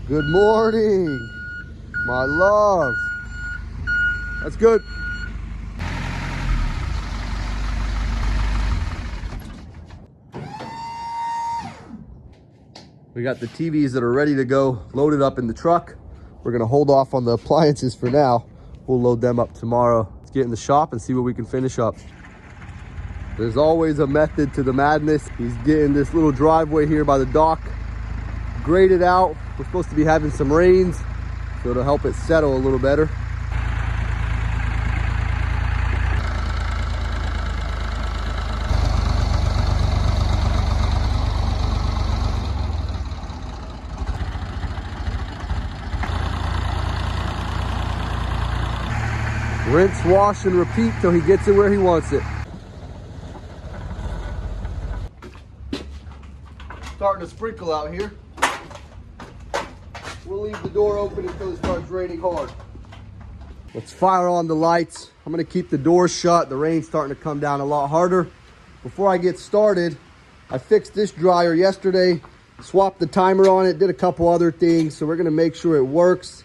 Good morning, my love. That's good. We got the TVs that are ready to go, loaded up in the truck. We're gonna hold off on the appliances for now. We'll load them up tomorrow. Let's get in the shop and see what we can finish up. There's always a method to the madness. He's getting this little driveway here by the dock graded out. We're supposed to be having some rains, so it'll help it settle a little better. Rinse, wash, and repeat till he gets it where he wants it. Starting to sprinkle out here. We'll leave the door open until it starts raining hard. Let's fire on the lights. I'm gonna keep the doors shut. The rain's starting to come down a lot harder. Before I get started, I fixed this dryer yesterday, swapped the timer on it, did a couple other things, so we're gonna make sure it works.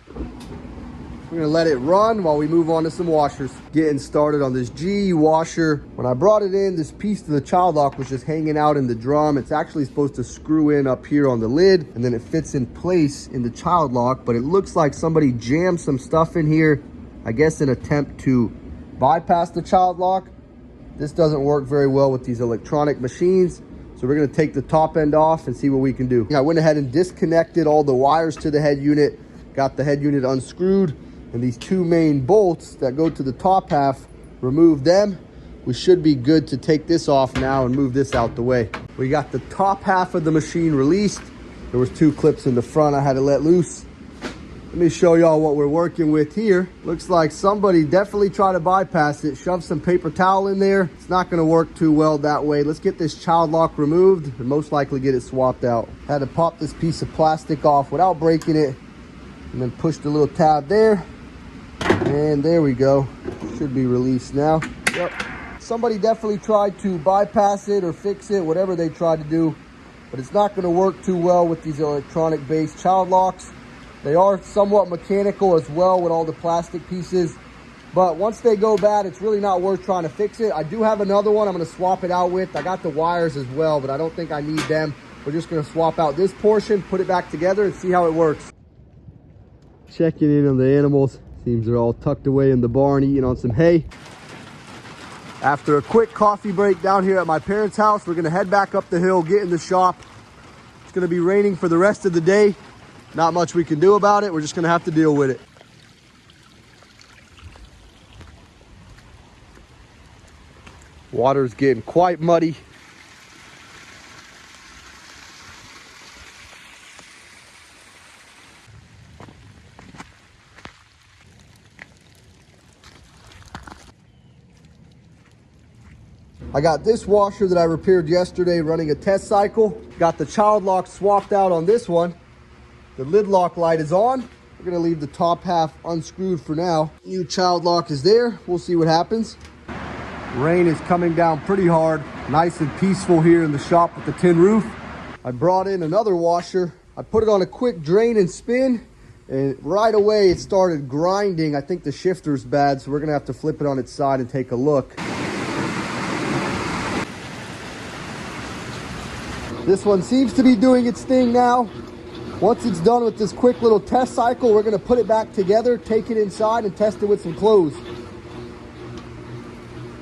We're gonna let it run while we move on to some washers. Getting started on this G washer. When I brought it in, this piece of the child lock was just hanging out in the drum. It's actually supposed to screw in up here on the lid, and then it fits in place in the child lock, but it looks like somebody jammed some stuff in here, I guess in an attempt to bypass the child lock. This doesn't work very well with these electronic machines, so we're gonna take the top end off and see what we can do. I went ahead and disconnected all the wires to the head unit, got the head unit unscrewed, and these two main bolts that go to the top half, remove them. We should be good to take this off now and move this out the way. We got the top half of the machine released. There was two clips in the front I had to let loose. Let me show y'all what we're working with here. Looks like somebody definitely tried to bypass it, shoved some paper towel in there. It's not gonna work too well that way. Let's get this child lock removed and most likely get it swapped out. Had to pop this piece of plastic off without breaking it and then push the little tab there. And there we go. Should be released now. Yep. Somebody definitely tried to bypass it or fix it, whatever they tried to do, but it's not going to work too well with these electronic based child locks. They are somewhat mechanical as well with all the plastic pieces, but once they go bad, it's really not worth trying to fix it. I do have another one I'm going to swap it out with. I got the wires as well, but I don't think I need them. We're just going to swap out this portion, put it back together, and see how it works. Checking in on the animals. Seems they're all tucked away in the barn eating on some hay. After a quick coffee break down here at my parents' house, we're gonna head back up the hill, get in the shop. It's gonna be raining for the rest of the day. Not much we can do about it. We're just gonna have to deal with it. Water's getting quite muddy. I got this washer that I repaired yesterday running a test cycle. Got the child lock swapped out on this one. The lid lock light is on. We're gonna leave the top half unscrewed for now. New child lock is there. We'll see what happens. Rain is coming down pretty hard. Nice and peaceful here in the shop with the tin roof. I brought in another washer. I put it on a quick drain and spin, and right away it started grinding. I think the shifter's bad, so we're gonna have to flip it on its side and take a look. This one seems to be doing its thing now. Once it's done with this quick little test cycle, we're gonna put it back together, take it inside, and test it with some clothes.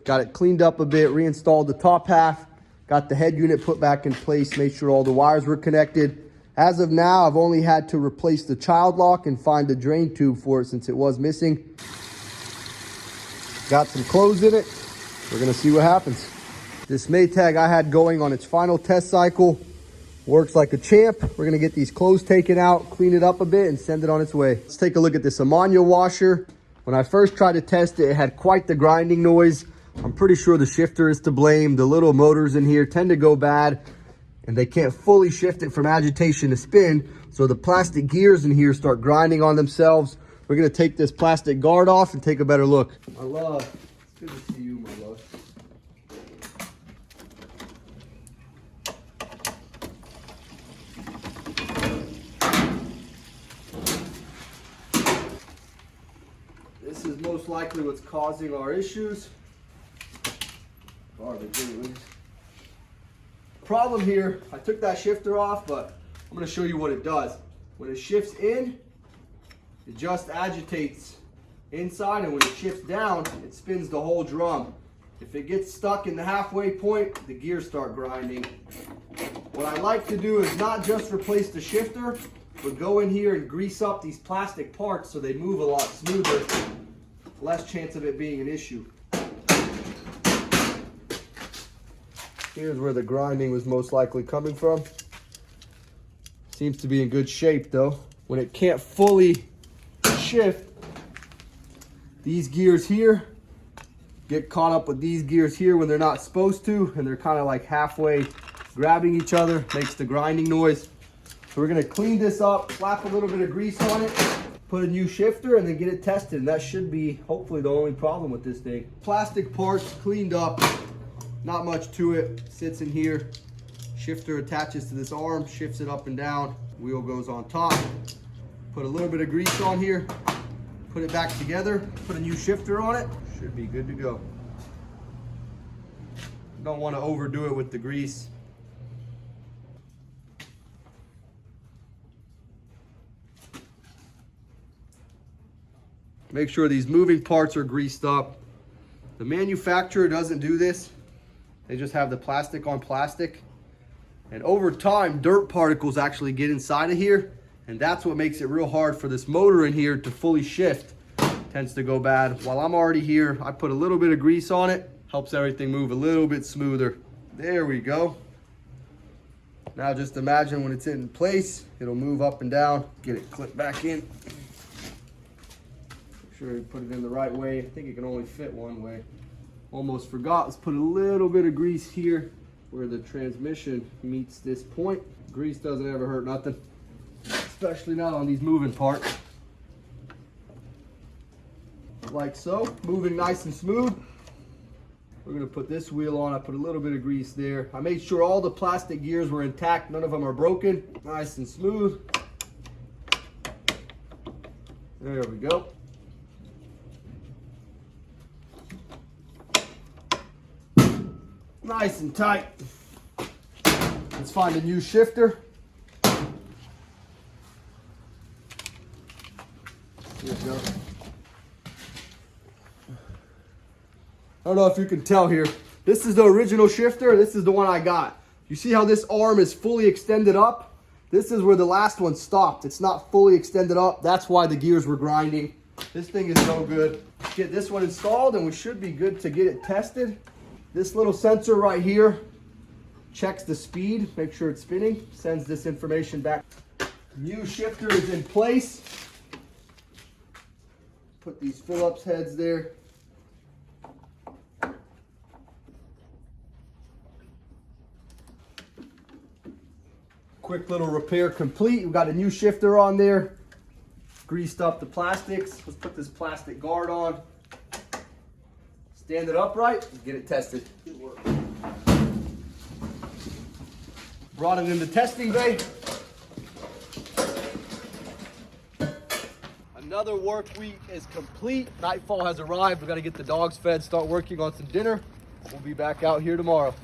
Got it cleaned up a bit, reinstalled the top half, got the head unit put back in place, made sure all the wires were connected. As of now, I've only had to replace the child lock and find a drain tube for it since it was missing. Got some clothes in it. We're gonna see what happens. This Maytag I had going on its final test cycle works like a champ. We're gonna get these clothes taken out, clean it up a bit, and send it on its way. Let's take a look at this Amania washer. When I first tried to test it, it had quite the grinding noise. I'm pretty sure the shifter is to blame. The little motors in here tend to go bad, and they can't fully shift it from agitation to spin, so the plastic gears in here start grinding on themselves. We're gonna take this plastic guard off and take a better look. My love, it's good to see you, my love. is most likely what's causing our issues. Garbage anyways. Problem here, I took that shifter off, but I'm going to show you what it does. When it shifts in, it just agitates inside, and when it shifts down, it spins the whole drum. If it gets stuck in the halfway point, the gears start grinding. What I like to do is not just replace the shifter, but go in here and grease up these plastic parts so they move a lot smoother. Less chance of it being an issue. Here's where the grinding was most likely coming from. Seems to be in good shape though. When it can't fully shift, these gears here get caught up with these gears here when they're not supposed to, and they're kind of like halfway grabbing each other, makes the grinding noise. So we're gonna clean this up, slap a little bit of grease on it, put a new shifter, and then get it tested. And that should be hopefully the only problem with this thing. Plastic parts cleaned up, not much to it, sits in here. Shifter attaches to this arm, shifts it up and down, wheel goes on top. Put a little bit of grease on here, put it back together, put a new shifter on it, should be good to go. Don't want to overdo it with the grease. Make sure these moving parts are greased up. The manufacturer doesn't do this. They just have the plastic on plastic. And over time, dirt particles actually get inside of here, and that's what makes it real hard for this motor in here to fully shift. Tends to go bad. While I'm already here, I put a little bit of grease on it. Helps everything move a little bit smoother. There we go. Now just imagine when it's in place, it'll move up and down. Get it clipped back in. Make sure you put it in the right way. I think it can only fit one way. Almost forgot, let's put a little bit of grease here where the transmission meets this point. Grease doesn't ever hurt nothing, especially not on these moving parts. Like so, moving nice and smooth. We're gonna put this wheel on. I put a little bit of grease there. I made sure all the plastic gears were intact, none of them are broken. Nice and smooth. There we go. Nice and tight. Let's find a new shifter. Here we go. I don't know if you can tell here. This is the original shifter. This is the one I got. You see how this arm is fully extended up? This is where the last one stopped. It's not fully extended up. That's why the gears were grinding. This thing is no good. Get this one installed and we should be good to get it tested. This little sensor right here checks the speed, make sure it's spinning, sends this information back. New shifter is in place. Put these Phillips heads there. Quick little repair complete. We've got a new shifter on there. Greased up the plastics. Let's put this plastic guard on. Stand it upright and get it tested. Brought it in the testing bay. Another work week is complete. Nightfall has arrived. We got to get the dogs fed, start working on some dinner. We'll be back out here tomorrow.